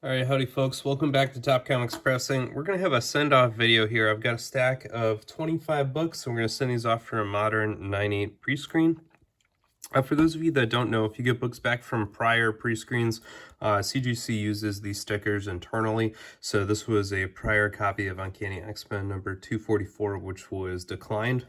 Alright, howdy folks, welcome back to Top Comics Pressing. We're going to have a send-off video here. I've got a stack of 25 books, so we're going to send these off for a modern 9/8 pre-screen. For those of you that don't know, if you get books back from prior pre-screens, CGC uses these stickers internally. So this was a prior copy of Uncanny X-Men number 244, which was declined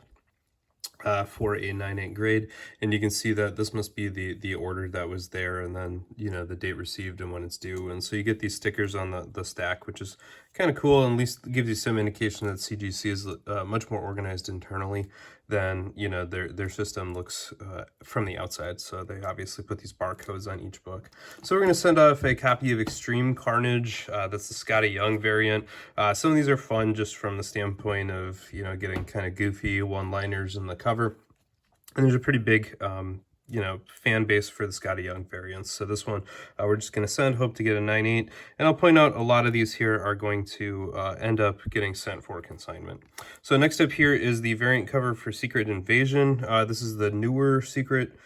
for a 9/8 grade, and you can see that this must be the order that was there, and then the date received and when it's due. And so you get these stickers on the stack, which is kind of cool, and at least gives you some indication that CGC is much more organized internally than their system looks from the outside. So they obviously put these barcodes on each book. So we're going to send off a copy of Extreme Carnage. That's the Scotty Young variant. Some of these are fun just from the standpoint of getting kind of goofy one-liners in the cover, and there's a pretty big fan base for the Scotty Young variants. So this one we're just going to send, hope to get a 9/8, and I'll point out a lot of these here are going to end up getting sent for consignment. So next up here is the variant cover for Secret Invasion. This is the newer Secret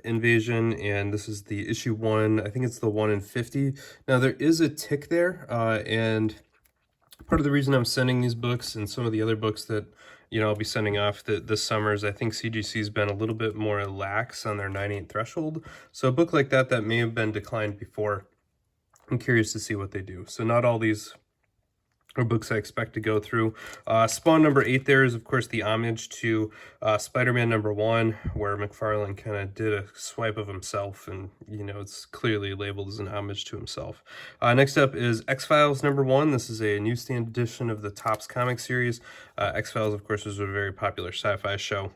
Invasion, and this is the issue 1. I think it's the 1 in 50. Now there is a tick there, and part of the reason I'm sending these books and some of the other books that I'll be sending off this summer is I think CGC's been a little bit more lax on their 9/8 threshold. So a book like that may have been declined before, I'm curious to see what they do. So not all these are books I expect to go through. Spawn number 8 there is, of course, the homage to Spider-Man number 1, where McFarlane kind of did a swipe of himself, and, it's clearly labeled as an homage to himself. Next up is X-Files number 1. This is a newsstand edition of the Topps comic series. X-Files, of course, is a very popular sci-fi show,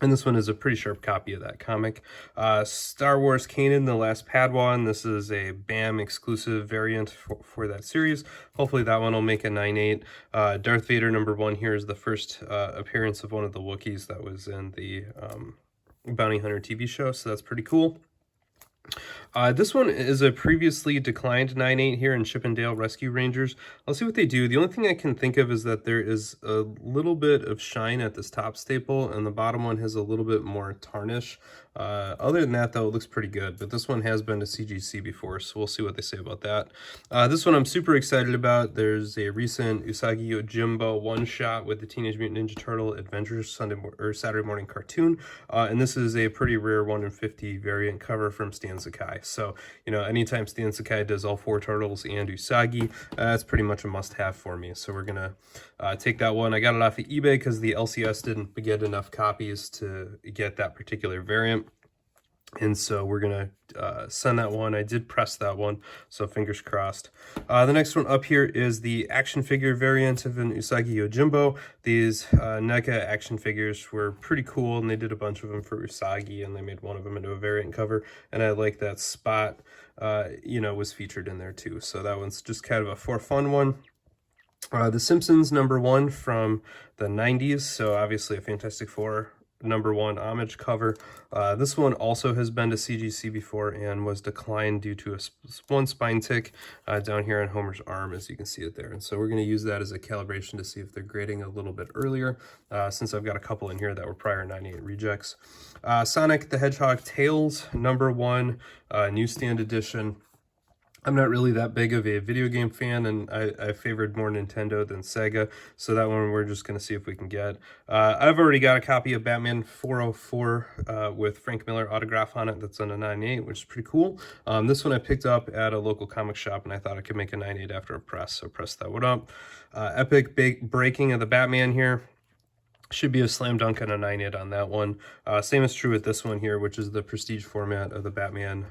and this one is a pretty sharp copy of that comic. Star Wars Kanan, The Last Padawan. This is a BAM exclusive variant for that series. Hopefully that one will make a 9/8. Darth Vader number 1 here is the first appearance of one of the Wookiees that was in the Bounty Hunter TV show, so that's pretty cool. This one is a previously declined 9/8 here in Chippendale Rescue Rangers. I'll see what they do. The only thing I can think of is that there is a little bit of shine at this top staple, and the bottom one has a little bit more tarnish. Other than that, though, it looks pretty good. But this one has been to CGC before, so we'll see what they say about that. This one I'm super excited about. There's a recent Usagi Yojimbo one-shot with the Teenage Mutant Ninja Turtle Adventures Saturday morning cartoon, and this is a pretty rare 1 in 50 variant cover from Stan Sakai. So, anytime Stan Sakai does all 4 turtles and Usagi, that's pretty much a must-have for me. So we're gonna take that one. I got it off of eBay because the LCS didn't get enough copies to get that particular variant, and so we're gonna send that one. I did press that one, so fingers crossed. The next one up here is the action figure variant of an Usagi Yojimbo. These NECA action figures were pretty cool, and they did a bunch of them for Usagi, and they made one of them into a variant cover, and I like that Spot was featured in there too. So that one's just kind of a for fun one. The Simpsons number 1 from the 90s, so obviously a Fantastic Four number 1 homage cover. This one also has been to CGC before and was declined due to one spine tick down here on Homer's arm, as you can see it there. And so we're going to use that as a calibration to see if they're grading a little bit earlier, since I've got a couple in here that were prior 9/8 rejects. Sonic the Hedgehog Tales number 1 newsstand edition. I'm not really that big of a video game fan, and I favored more Nintendo than Sega, so that one we're just going to see if we can get. I've already got a copy of Batman 404 with Frank Miller autograph on it that's on a 9/8, which is pretty cool. This one I picked up at a local comic shop, and I thought I could make a 9/8 after a press, so pressed that one up. Epic breaking of the Batman here. Should be a slam dunk on a 9/8 on that one. Same is true with this one here, which is the prestige format of the Batman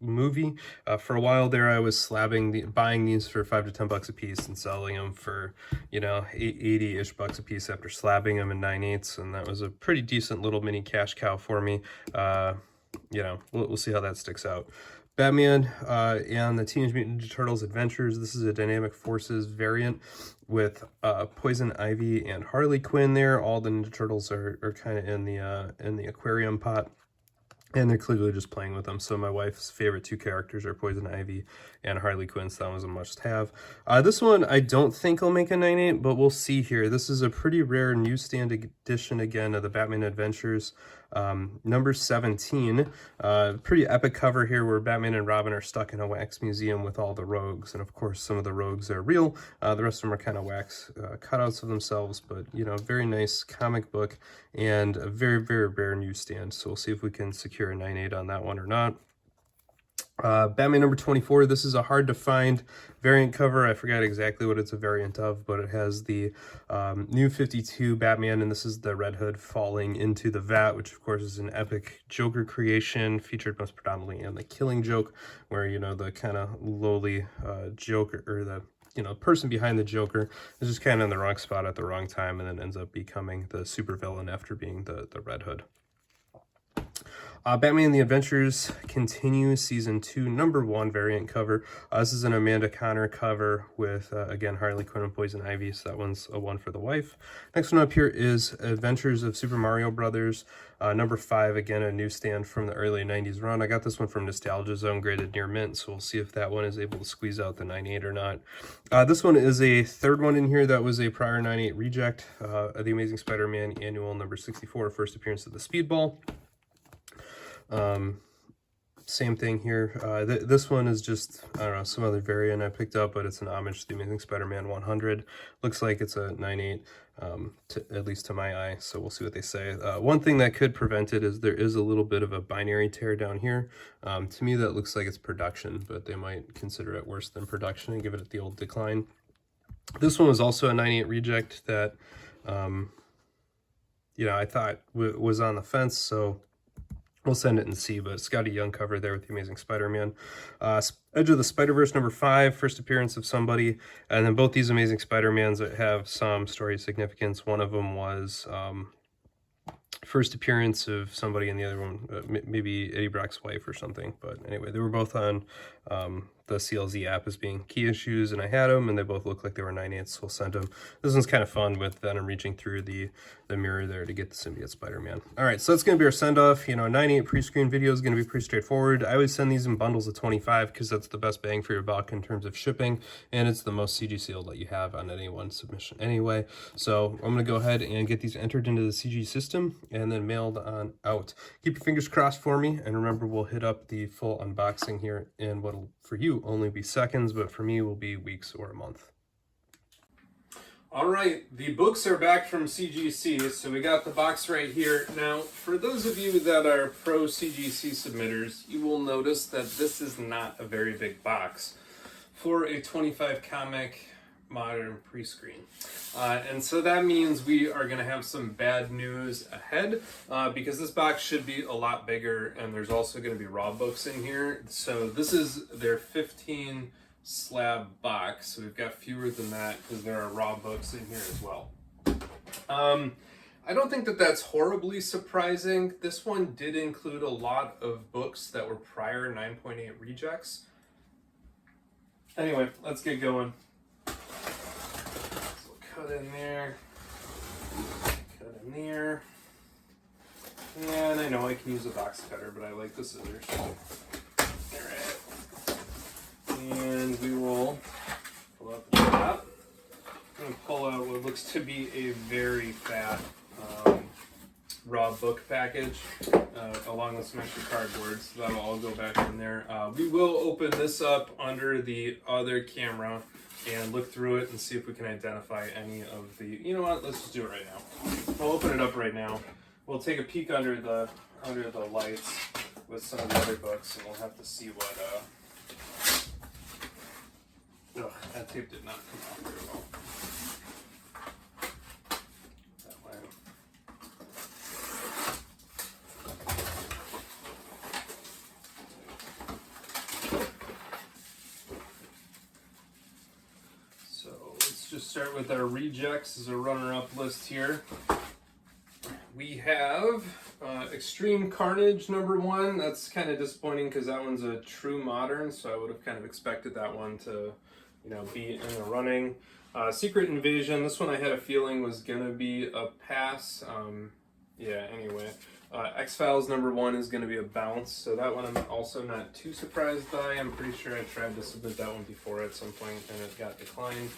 movie. For a while there, I was buying these for $5 to $10 a piece and selling them for 80-ish bucks a piece after slabbing them in 9/8, and that was a pretty decent little mini cash cow for me. We'll see how that sticks out. Batman and the Teenage Mutant Ninja Turtles Adventures. This is a Dynamic Forces variant with Poison Ivy and Harley Quinn there. All the Ninja Turtles are kind of in the aquarium pot, and they're clearly just playing with them. So my wife's favorite 2 characters are Poison Ivy and Harley Quinn, so that was a must-have. This one I don't think will make a 9/8, but we'll see here. This is a pretty rare newsstand edition, again, of the Batman Adventures. Number 17, pretty epic cover here where Batman and Robin are stuck in a wax museum with all the rogues, and of course some of the rogues are real, the rest of them are kind of wax cutouts of themselves, but you know, very nice comic book and a very, very rare newsstand, so we'll see if we can secure a 9.8 on that one or not. Batman number 24, this is a hard to find variant cover. I forgot exactly what it's a variant of, but it has the new 52 Batman, and this is the Red Hood falling into the vat, which of course is an epic Joker creation, featured most predominantly in the Killing Joke, where, you know, the kind of lowly Joker, or the, you know, person behind the Joker is just kind of in the wrong spot at the wrong time, and then ends up becoming the supervillain after being the Red Hood. Batman the Adventures Continue, Season 2, number 1 variant cover. This is an Amanda Connor cover with, again, Harley Quinn and Poison Ivy, so that one's a 1 for the wife. Next one up here is Adventures of Super Mario Brothers, number 5, again, a newsstand from the early 90s run. I got this one from Nostalgia Zone, graded near mint, so we'll see if that one is able to squeeze out the 9.8 or not. This one is a third one in here that was a prior 9.8 reject, The Amazing Spider-Man Annual number 64, first appearance of the Speedball. Same thing here. This one is just, I don't know, some other variant I picked up, but it's an homage to the Amazing Spider-Man 100. Looks like it's a 9.8, at least to my eye, so we'll see what they say. One thing that could prevent it is there is a little bit of a binary tear down here. To me, that looks like it's production, but they might consider it worse than production and give it the old decline. This one was also a 9.8 reject that, you know, I thought was on the fence, so we'll send it and see, but it's got a young cover there with the Amazing Spider-Man. Edge of the Spider-Verse number 5, first appearance of somebody, and then both these Amazing Spider-Mans that have some story significance. One of them was first appearance of somebody, and the other one, maybe Eddie Brock's wife or something. But anyway, they were both on the CLZ app as being key issues, and I had them, and they both looked like they were 9.8, so we'll send them. This one's kind of fun with Venom reaching through the mirror there to get the symbiote Spider-Man. All right, so that's going to be our send-off. You know, 9.8 pre-screen video is going to be pretty straightforward. I always send these in bundles of 25 because that's the best bang for your buck in terms of shipping, and it's the most CGC that you have on any one submission anyway. So I'm going to go ahead and get these entered into the CG system and then mailed on out. Keep your fingers crossed for me, and remember, we'll hit up the full unboxing here in what'll, for you, only be seconds, but for me will be weeks or a month. All right, the books are back from CGC, so we got the box right here. Now, for those of you that are pro CGC submitters, you will notice that this is not a very big box for a 25 comic modern pre-screen. And so that means we are going to have some bad news ahead because this box should be a lot bigger, and there's also going to be raw books in here. So this is their 15 slab box, so we've got fewer than that because there are raw books in here as well. I don't think that that's horribly surprising. This one did include a lot of books that were prior 9.8 rejects. Anyway, let's get going. Cut in there, cut in there, and I know I can use a box cutter, but I like the scissors. Alright, and we will pull out the top. I'm going to pull out what looks to be a very fat raw book package along with some extra cardboard, so that'll all go back in there. We will open this up under the other camera and look through it and see if we can identify any of the, you know what, let's just do it right now. I'll open it up right now. We'll take a peek under the lights with some of the other books, and we'll have to see what, ugh, that tape did not come off very well. That way. Just start with our rejects as a runner-up list here. We have Extreme Carnage number 1. That's kind of disappointing because that one's a true modern, so I would have kind of expected that one to, you know, be in the running. Secret Invasion, this one I had a feeling was gonna be a pass. Yeah, anyway. X-Files number 1 is gonna be a bounce, so that one I'm also not too surprised by. I'm pretty sure I tried to submit that one before at some point and it got declined.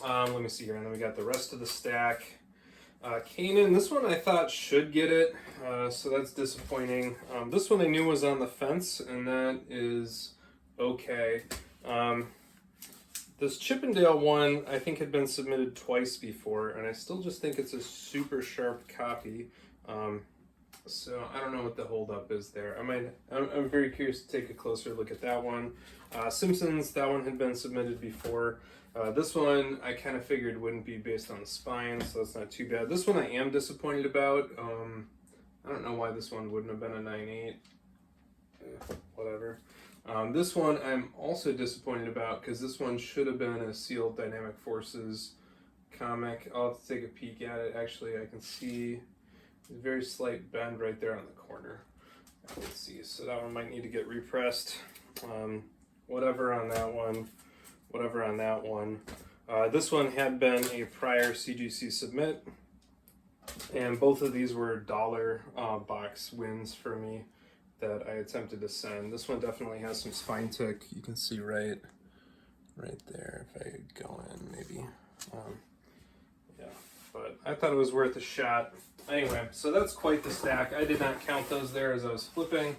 Let me see here, and then we got the rest of the stack. Kanan, this one I thought should get it, so that's disappointing. This one I knew was on the fence, and that is okay. This Chippendale one I think had been submitted twice before, and I still just think it's a super sharp copy. So I don't know what the holdup is there. I'm very curious to take a closer look at that one. Simpsons, that one had been submitted before. This one I kind of figured wouldn't be based on the spine, so that's not too bad. This one I am disappointed about. I don't know why this one wouldn't have been a 9.8. Whatever. This one I'm also disappointed about because this one should have been a sealed Dynamic Forces comic. I'll have to take a peek at it. Actually, I can see a very slight bend right there on the corner. Let's see. So that one might need to get repressed. Whatever on that one. Whatever on that one. This one had been a prior CGC submit, and both of these were dollar box wins for me that I attempted to send. This one definitely has some spine tick. You can see right there if I could go in maybe. Yeah, but I thought it was worth a shot. Anyway, so that's quite the stack. I did not count those there as I was flipping.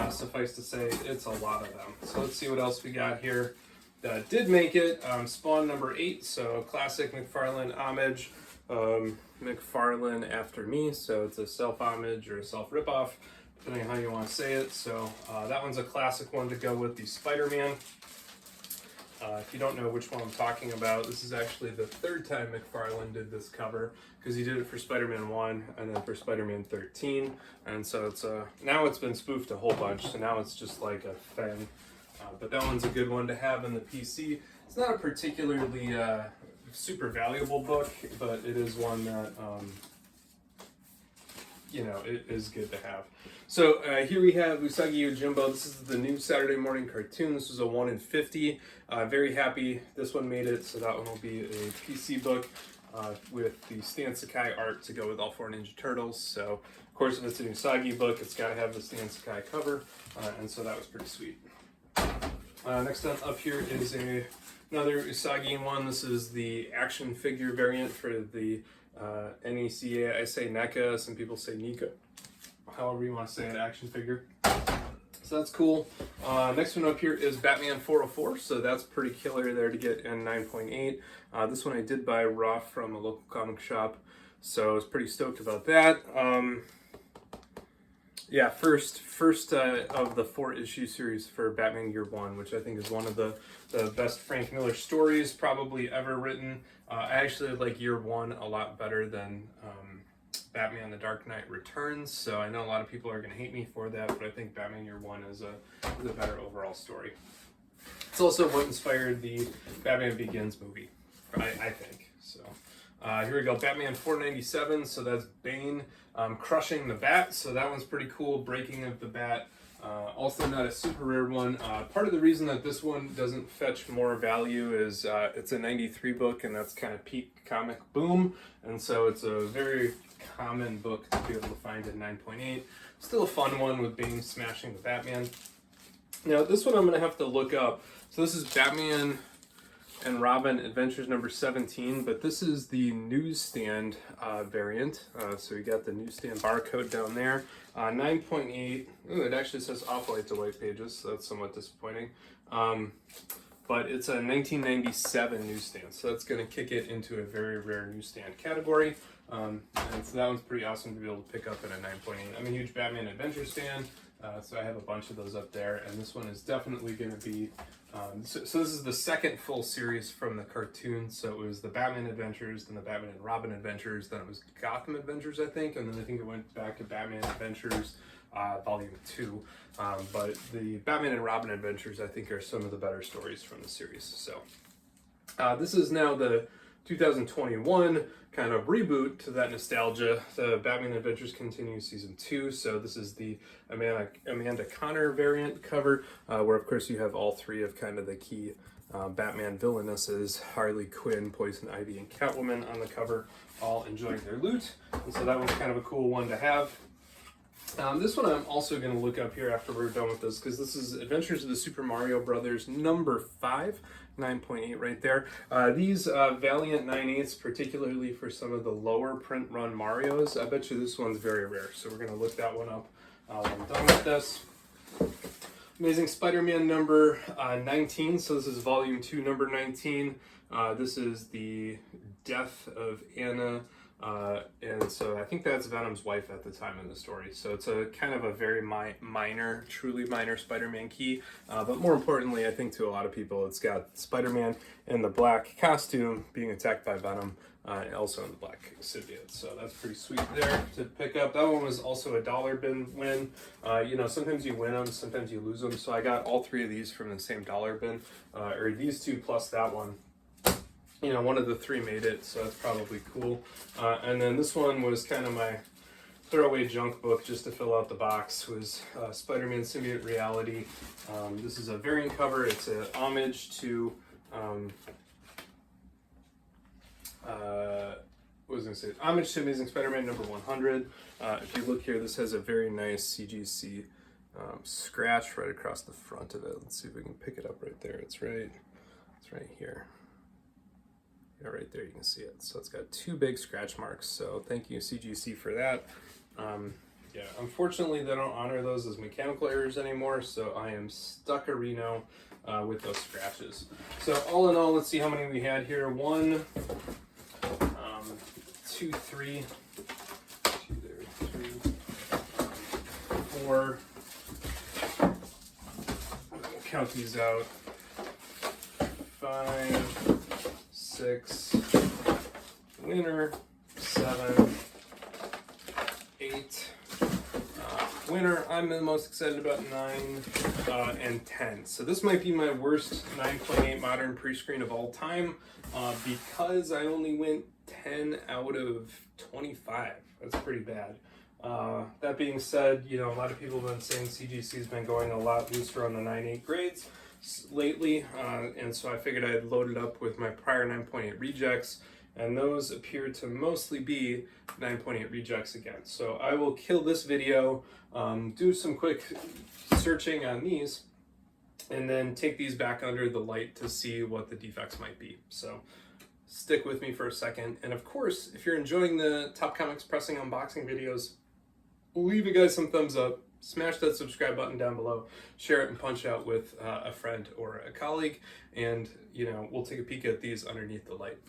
Suffice to say, it's a lot of them. So let's see what else we got here that did make it. Spawn number 8, so classic McFarlane homage. McFarlane after me, so it's a self-homage or a self-ripoff, depending on how you want to say it. So that one's a classic one to go with the Spider-Man. If you don't know which one I'm talking about, this is actually the third time McFarlane did this cover, because he did it for Spider-Man 1 and then for Spider-Man 13, and so it's now it's been spoofed a whole bunch, so now it's just like a thing. But that one's a good one to have in the PC. It's not a particularly super valuable book, but it is one that you know, it is good to have. So here we have Usagi Yojimbo. This is the new Saturday morning cartoon. This was a 1 in 50. Very happy this one made it, so that one will be a PC book with the Stan Sakai art to go with all 4 Ninja Turtles. So, of course, if it's an Usagi book, it's got to have the Stan Sakai cover, and so that was pretty sweet. Next up here is another Usagi one. This is the action figure variant for the NECA. I say NECA, some people say NECA. However you want to say it, action figure. So that's cool. Next one up here is Batman 404. So that's pretty killer there to get in 9.8. This one I did buy raw from a local comic shop, so I was pretty stoked about that. Yeah, first of the 4-issue series for Batman Year One, which I think is one of the best Frank Miller stories probably ever written. I actually like Year One a lot better than Batman The Dark Knight Returns, so I know a lot of people are going to hate me for that, but I think Batman Year One is a better overall story. It's also what inspired the Batman Begins movie, I think. So here we go, Batman 497, so that's Bane crushing the Bat, so that one's pretty cool, breaking of the Bat. Also not a super rare one. Part of the reason that this one doesn't fetch more value is it's a 93 book, and that's kind of peak comic boom, and so it's a very common book to be able to find at 9.8. Still a fun one with Bane smashing the Batman. Now this one I'm going to have to look up. So this is Batman and Robin Adventures number 17, but this is the newsstand variant. So we got the newsstand barcode down there. 9.8. Ooh, it actually says off-white to white pages, so that's somewhat disappointing. But it's a 1997 newsstand, so that's going to kick it into a very rare newsstand category. And so that one's pretty awesome to be able to pick up in a 9.8. I'm a huge Batman Adventures fan, so I have a bunch of those up there, and this one is definitely going to be so this is the second full series from the cartoon. So it was the Batman Adventures, then the Batman and Robin Adventures, then it was Gotham Adventures, I think, and then I think it went back to Batman Adventures Volume 2. But the Batman and Robin Adventures, I think, are some of the better stories from the series. So this is now the 2021 kind of reboot to that nostalgia. The Batman Adventures Continue Season 2, so this is the Amanda Connor variant cover, where of course you have all 3 of kind of the key Batman villainesses, Harley Quinn, Poison Ivy, and Catwoman on the cover, all enjoying their loot, and so that one's kind of a cool one to have. This one I'm also going to look up here after we're done with this, because this is Adventures of the Super Mario Brothers number 5, 9.8 right there. These Valiant 9/8, particularly for some of the lower print run Marios, I bet you this one's very rare. So we're going to look that one up when I'm done with this. Amazing Spider-Man number 19. So this is volume 2, number 19. This is the death of Anna. And so I think that's Venom's wife at the time in the story. So it's a kind of a very minor, truly minor Spider-Man key. But more importantly, I think to a lot of people, it's got Spider-Man in the black costume being attacked by Venom, also in the black symbiote. So that's pretty sweet there to pick up. That one was also a dollar bin win. You know, sometimes you win them, sometimes you lose them. So I got all 3 of these from the same dollar bin, or these 2 plus that one. You know, one of the 3 made it, so that's probably cool. And then this one was kind of my throwaway junk book just to fill out the box. Was Spider-Man Symbiote Reality. This is a variant cover. It's an homage to homage to Amazing Spider-Man number 100. If you look here, this has a very nice CGC scratch right across the front of it. Let's see if we can pick it up right there. It's right here. Yeah, right there you can see it. So it's got 2 big scratch marks. So thank you CGC for that. Yeah, unfortunately they don't honor those as mechanical errors anymore, so I am stuck-a-reno with those scratches. So all in all, let's see how many we had here. 1, 2, 3, 4. We'll count these out. 5, 6, winner, 7, 8, winner. I'm the most excited about 9, and 10. So this might be my worst 9.8 modern pre-screen of all time, because I only went 10 out of 25. That's pretty bad. That being said, you know, a lot of people have been saying CGC's been going a lot looser on the 9.8 grades lately, and so I figured I'd load it up with my prior 9.8 rejects, and those appear to mostly be 9.8 rejects again. So I will kill this video, do some quick searching on these, and then take these back under the light to see what the defects might be. So stick with me for a second, and of course, if you're enjoying the Top Comics Pressing unboxing videos, leave you guys some thumbs up. Smash that subscribe button down below, share it and punch out with a friend or a colleague, and you know, we'll take a peek at these underneath the light.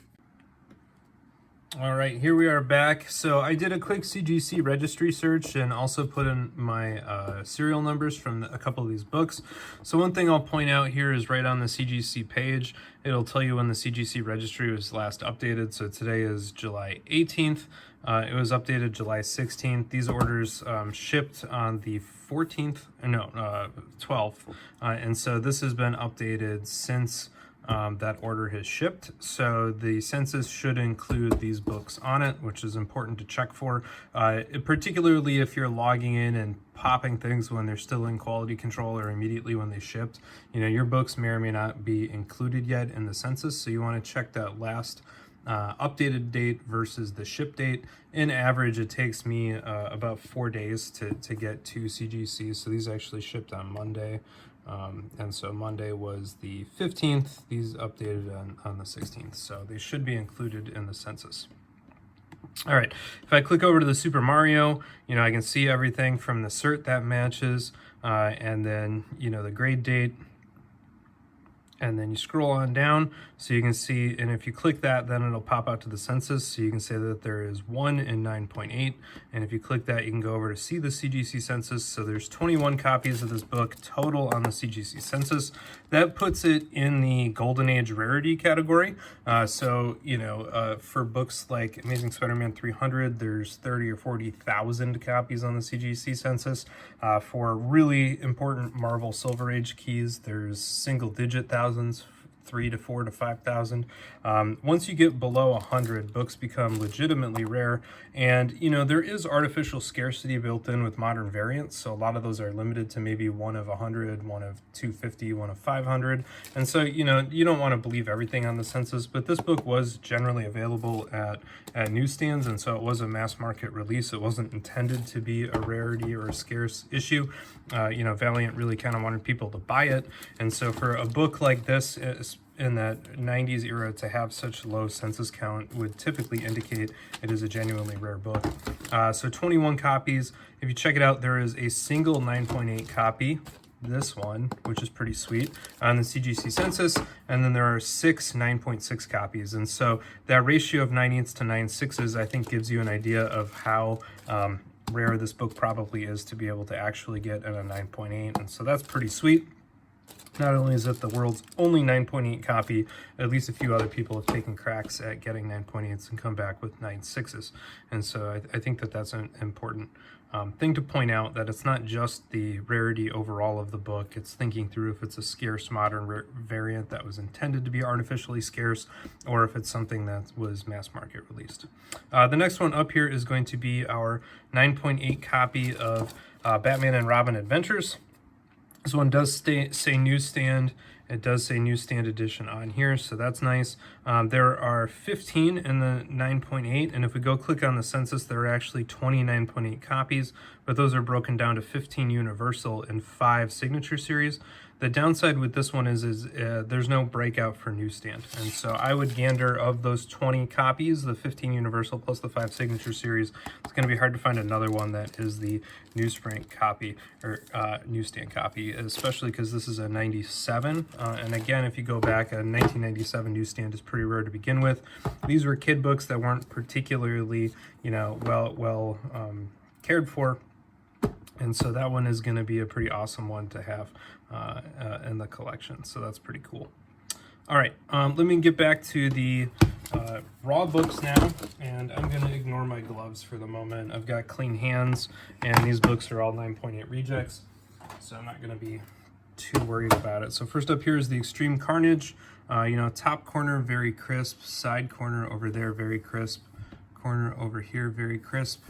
All right, here we are back. So I did a quick CGC registry search and also put in my serial numbers from a couple of these books. So one thing I'll point out here is right on the CGC page, it'll tell you when the CGC registry was last updated. So today is July 18th. It was updated July 16th. These orders shipped on the 14th, no, 12th. And so this has been updated since that order has shipped. So the census should include these books on it, which is important to check for, particularly if you're logging in and popping things when they're still in quality control or immediately when they shipped. You know, your books may or may not be included yet in the census, so you want to check that last updated date versus the ship date. In average, it takes me about 4 days to get 2 CGCs. So these actually shipped on Monday. And so Monday was the 15th, these updated on the 16th. So they should be included in the census. All right, if I click over to the Super Mario, you know, I can see everything from the cert that matches, and then, you know, the grade date, and then you scroll on down so you can see, and if you click that, then it'll pop out to the census, so you can say that there is 1 in 9.8, and if you click that, you can go over to see the CGC census. So there's 21 copies of this book total on the CGC census. That puts it in the Golden Age rarity category. So, you know, for books like Amazing Spider-Man 300, there's 30 or 40,000 copies on the CGC census. For really important Marvel Silver Age keys, there's single-digit thousands, 3 to 4 to 5,000. Once you get below 100, books become legitimately rare. And, you know, there is artificial scarcity built in with modern variants. So a lot of those are limited to maybe 1 of 100, 1 of 250, 1 of 500. And so, you know, you don't want to believe everything on the census, but this book was generally available at newsstands. And so it was a mass market release. It wasn't intended to be a rarity or a scarce issue. You know, Valiant really kind of wanted people to buy it. And so for a book like this in that 90s era to have such low census count would typically indicate it is a genuinely rare book. So 21 copies. If you check it out, there is a single 9.8 copy, this one, which is pretty sweet, on the CGC census, and then there are 6 9.6 copies. And so that ratio of 9/8 to 9/6, I think, gives you an idea of how rare this book probably is to be able to actually get in a 9.8. And so that's pretty sweet. Not only is it the world's only 9.8 copy, at least a few other people have taken cracks at getting 9.8s and come back with 9.6s. And so I think that that's an important thing to point out, that it's not just the rarity overall of the book. It's thinking through if it's a scarce modern variant that was intended to be artificially scarce, or if it's something that was mass market released. The next one up here is going to be our 9.8 copy of Batman and Robin Adventures. This one does say newsstand. It does say newsstand edition on here, so that's nice. There are 15 in the 9.8, and if we go click on the census, there are actually 29.8 copies, but those are broken down to 15 universal and 5 signature series. The downside with this one is there's no breakout for newsstand, and so I would gander of those 20 copies, the 15 universal plus the 5 signature series, it's going to be hard to find another one that is the newsprint copy or newsstand copy, especially because this is a 97. And again, if you go back, a 1997 newsstand is pretty rare to begin with. These were kid books that weren't particularly, you know, well cared for. And so that one is going to be a pretty awesome one to have in the collection. So that's pretty cool. All right, let me get back to the raw books now, and I'm going to ignore my gloves for the moment. I've got clean hands, and these books are all 9.8 rejects, so I'm not going to be too worried about it. So first up here is the Extreme Carnage. You know, top corner, very crisp. Side corner over there, very crisp. Corner over here, very crisp.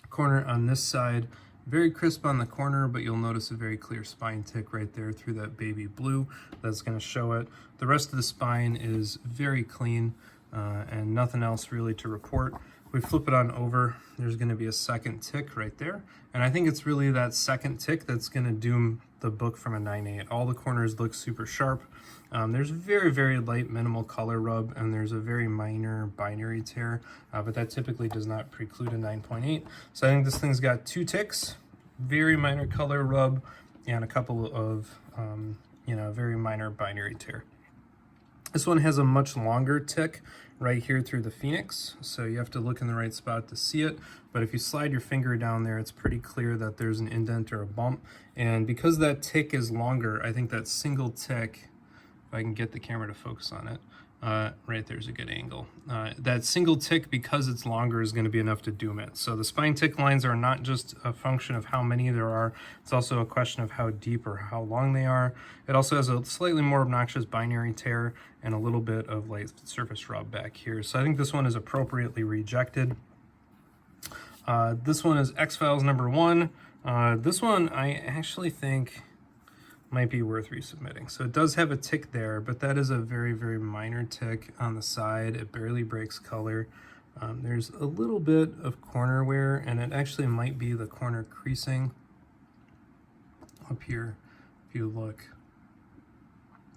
Corner on this side, very crisp on the corner, but you'll notice a very clear spine tick right there through that baby blue. That's going to show it. The rest of the spine is very clean and nothing else really to report. We flip it on over, there's going to be a second tick right there. And I think it's really that second tick that's going to doom the book from a 9.8. All the corners look super sharp. There's very, very light minimal color rub, and there's a very minor binary tear, but that typically does not preclude a 9.8. So I think this thing's got 2 ticks, very minor color rub, and a couple of, you know, very minor binary tear. This one has a much longer tick right here through the Phoenix, so you have to look in the right spot to see it. But if you slide your finger down there, it's pretty clear that there's an indent or a bump. And because that tick is longer, I think that single tick, if I can get the camera to focus on it, right there's a good angle. That single tick, because it's longer, is going to be enough to doom it. So the spine tick lines are not just a function of how many there are, it's also a question of how deep or how long they are. It also has a slightly more obnoxious binary tear and a little bit of light surface rub back here. So I think this one is appropriately rejected. This one is X-Files #1. This one I actually think might be worth resubmitting. So it does have a tick there, but that is a very, very minor tick on the side. It barely breaks color. There's a little bit of corner wear, and it actually might be the corner creasing up here. If you look,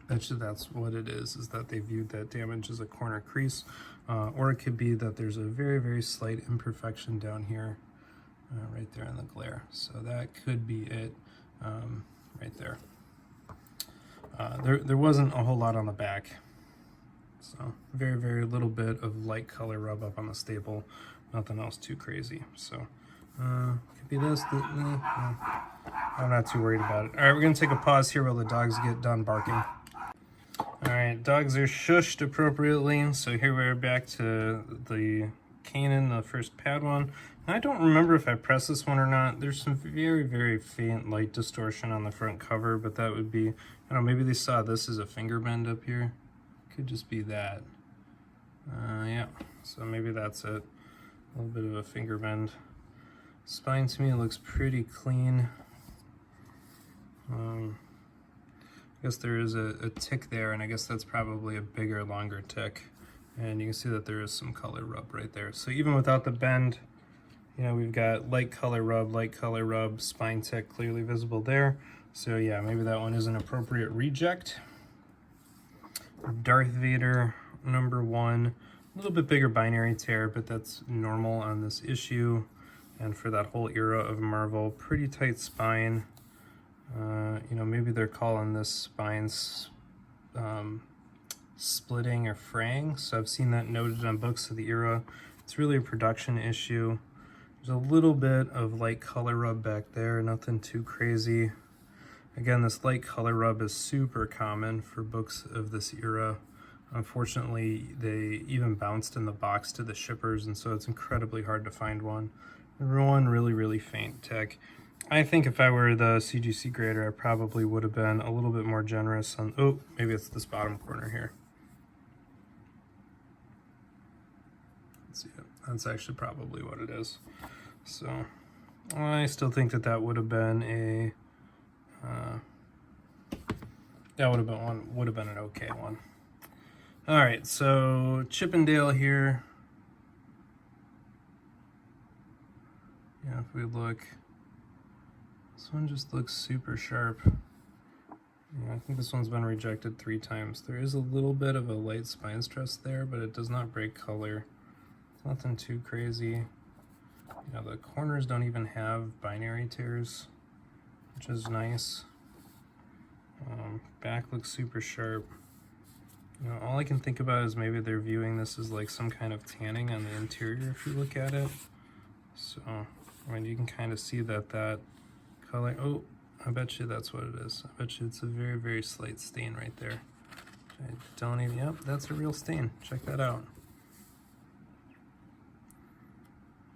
that's what it is that they viewed that damage as a corner crease, or it could be that there's a very, very slight imperfection down here, right there in the glare. So that could be it, right there. There wasn't a whole lot on the back, so very, very little bit of light color rub up on the staple, nothing else too crazy. So could be this. I'm not too worried about it. All right, we're gonna take a pause here while the dogs get done barking. All right, dogs are shushed appropriately. So here we're back to the Kanan, the first Padawan. I don't remember if I pressed this one or not. There's some very, very faint light distortion on the front cover, but that would be, I don't know, maybe they saw this as a finger bend up here. Could just be that. Yeah, so maybe that's it. A little bit of a finger bend. Spine to me looks pretty clean. I guess there is a tick there, and I guess that's probably a bigger, longer tick. And you can see that there is some color rub right there. So even without the bend, you know, we've got light color rub, spine tick clearly visible there. So yeah, maybe that one is an appropriate reject. Darth Vader, number 1. A little bit bigger binary tear, but that's normal on this issue. And for that whole era of Marvel, pretty tight spine. You know, maybe they're calling this spines splitting or fraying. So I've seen that noted on books of the era. It's really a production issue. There's a little bit of light color rub back there, nothing too crazy. Again, this light color rub is super common for books of this era. Unfortunately, they even bounced in the box to the shippers, and so it's incredibly hard to find one. One really, really faint tick. I think if I were the CGC grader, I probably would have been a little bit more generous on, oh, maybe it's this bottom corner here. Let's see it. That's actually probably what it is. So I still think that that would have been a, that would have been an okay one. All right, so Chippendale here. Yeah, if we look, this one just looks super sharp. Yeah, I think this one's been rejected 3 times. There is a little bit of a light spine stress there, but it does not break color. It's nothing too crazy. You know, the corners don't even have binary tears, which is nice. Back looks super sharp. You know, all I can think about is maybe they're viewing this as like some kind of tanning on the interior if you look at it. So, I mean, you can kind of see that color, oh, I bet you that's what it is. I bet you it's a very, very slight stain right there. I don't even, yep, that's a real stain. Check that out.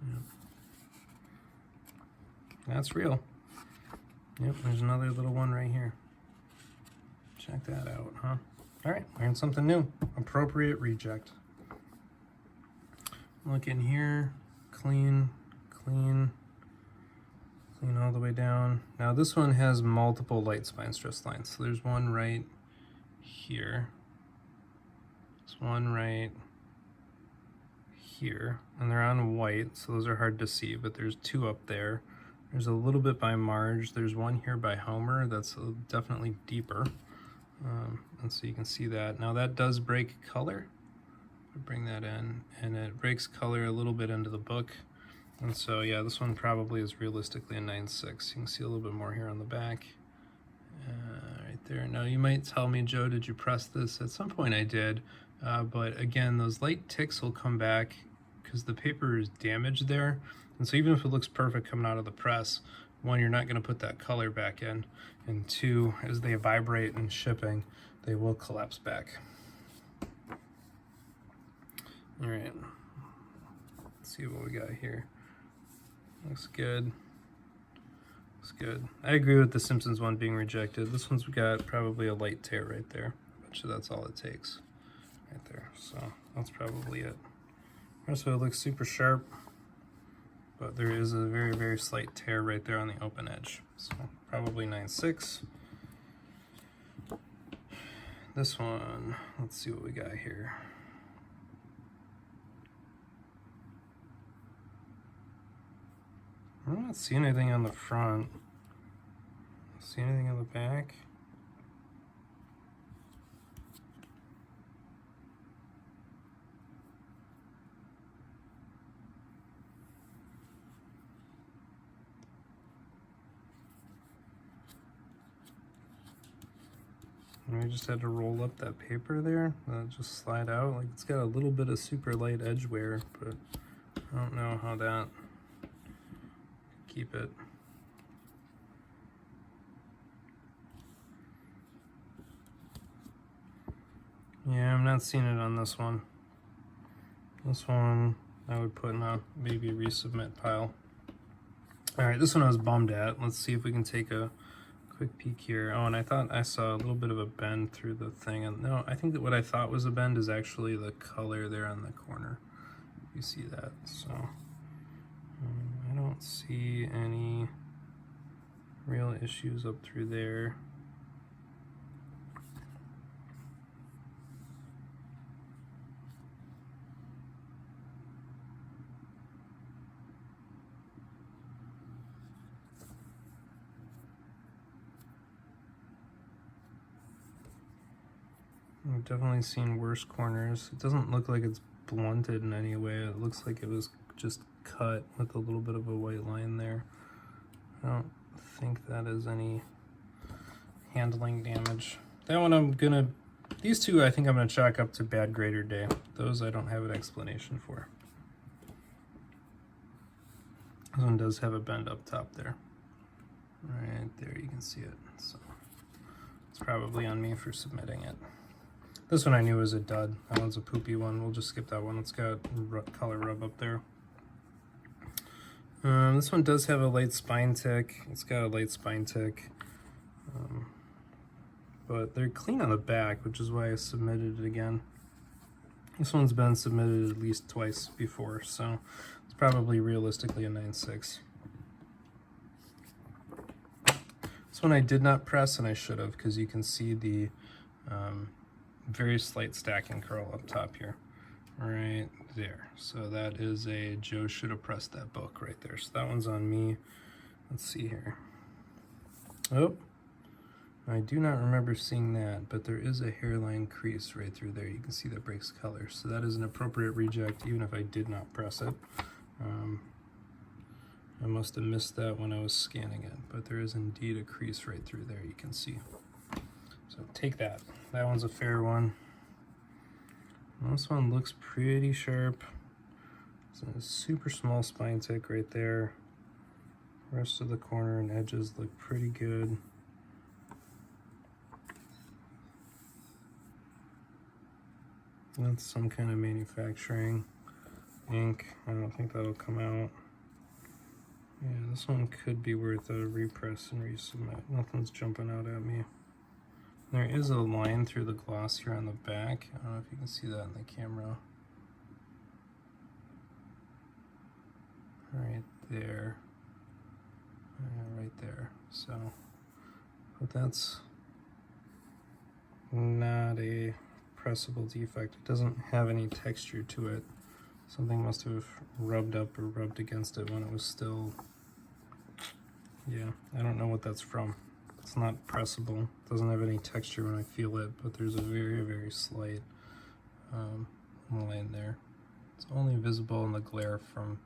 Yep. That's real. Yep, there's another little one right here. Check that out, huh? All right, learned something new. Appropriate reject. Look in here, clean, clean, clean all the way down. Now this one has multiple light spine stress lines. So there's one right here. There's one right here, and they're on white, so those are hard to see, but there's 2 up there. There's a little bit by Marge. There's one here by Homer that's definitely deeper. And so you can see that. Now that does break color. Bring that in, and it breaks color a little bit into the book. And so yeah, this one probably is realistically a 9.6. You can see a little bit more here on the back. Right there. Now you might tell me, Joe, did you press this? At some point I did, but again, those light ticks will come back because the paper is damaged there. And so even if it looks perfect coming out of the press, 1, you're not going to put that color back in, and 2, as they vibrate in shipping, they will collapse back. All right, let's see what we got here. Looks good. Looks good. I agree with the Simpsons one being rejected. This one's got probably a light tear right there. I bet you that's all it takes right there. So that's probably it. Also, it looks super sharp, but there is a very, very slight tear right there on the open edge. So probably 9.6. This one, let's see what we got here. I'm not seeing anything on the front. See anything on the back? And I just had to roll up that paper there. Just slide out. Like, it's got a little bit of super light edge wear, but I don't know how that keep it. Yeah, I'm not seeing it on this one. This one, I would put in a maybe resubmit pile. All right, this one I was bummed at. Let's see if we can take a quick peek here. Oh, and I thought I saw a little bit of a bend through the thing. And no, I think that what I thought was a bend is actually the color there on the corner. You see that? So I don't see any real issues up through there. I've definitely seen worse corners. It doesn't look like it's blunted in any way. It looks like it was just cut with a little bit of a white line there. I don't think that is any handling damage. That one I'm gonna, these two I think I'm gonna chalk up to bad grader day. Those I don't have an explanation for. This one does have a bend up top there. Right there, you can see it. So it's probably on me for submitting it. This one I knew was a dud. That one's a poopy one. We'll just skip that one. It's got color rub up there. This one does have a light spine tick. It's got a light spine tick. But they're clean on the back, which is why I submitted it again. This one's been submitted at least twice before, so it's probably realistically a 9.6. This one I did not press, and I should have, because you can see the very slight stacking curl up top here, right there. So that is a Joe should have pressed that book right there. So that one's on me. Let's see here. Oh, I do not remember seeing that, but there is a hairline crease right through there. You can see that breaks color. So that is an appropriate reject, even if I did not press it. I must have missed that when I was scanning it, but there is indeed a crease right through there, you can see. So take that. That one's a fair one. And this one looks pretty sharp. It's a super small spine tick right there. The rest of the corner and edges look pretty good. That's some kind of manufacturing ink. I don't think that'll come out. Yeah, this one could be worth a repress and resubmit. Nothing's jumping out at me. There is a line through the gloss here on the back. I don't know if you can see that in the camera. Right there. Yeah, right there. So, but that's not a pressable defect. It doesn't have any texture to it. Something must have rubbed up or rubbed against it when it was still, yeah, I don't know what that's from. It's not pressable. It doesn't have any texture when I feel it, but there's a very, very slight line there. It's only visible in the glare from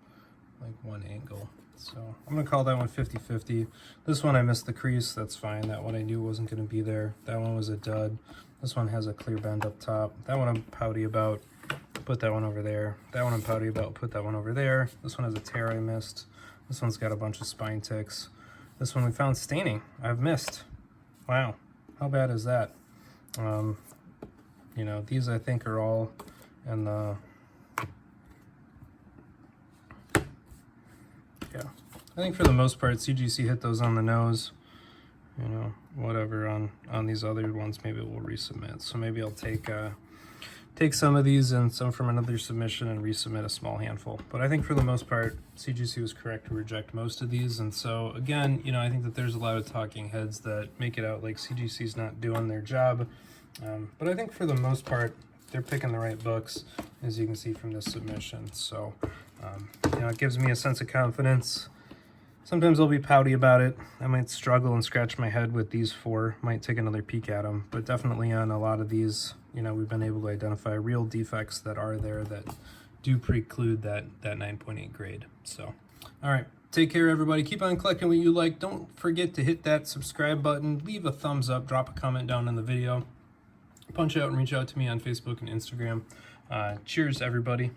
like one angle. So I'm gonna call that one 50-50. This one I missed the crease, that's fine. That one I knew wasn't gonna be there. That one was a dud. This one has a clear bend up top. That one I'm pouty about. Put that one over there. That one I'm pouty about. Put that one over there. This one has a tear I missed. This one's got a bunch of spine ticks. This one we found staining. I've missed. Wow, how bad is that? You know, these I think are all in the, yeah. I think for the most part, CGC hit those on the nose. You know, whatever on these other ones, maybe we'll resubmit. So maybe I'll take some of these and some from another submission and resubmit a small handful. But I think for the most part, CGC was correct to reject most of these. And so again, you know, I think that there's a lot of talking heads that make it out like CGC's not doing their job. But I think for the most part, they're picking the right books, as you can see from this submission. So, you know, it gives me a sense of confidence. Sometimes I'll be pouty about it. I might struggle and scratch my head with these four. Might take another peek at them. But definitely on a lot of these, you know, we've been able to identify real defects that are there that do preclude that 9.8 grade. So, all right. Take care, everybody. Keep on clicking what you like. Don't forget to hit that subscribe button. Leave a thumbs up. Drop a comment down in the video. Punch out and reach out to me on Facebook and Instagram. Cheers, everybody.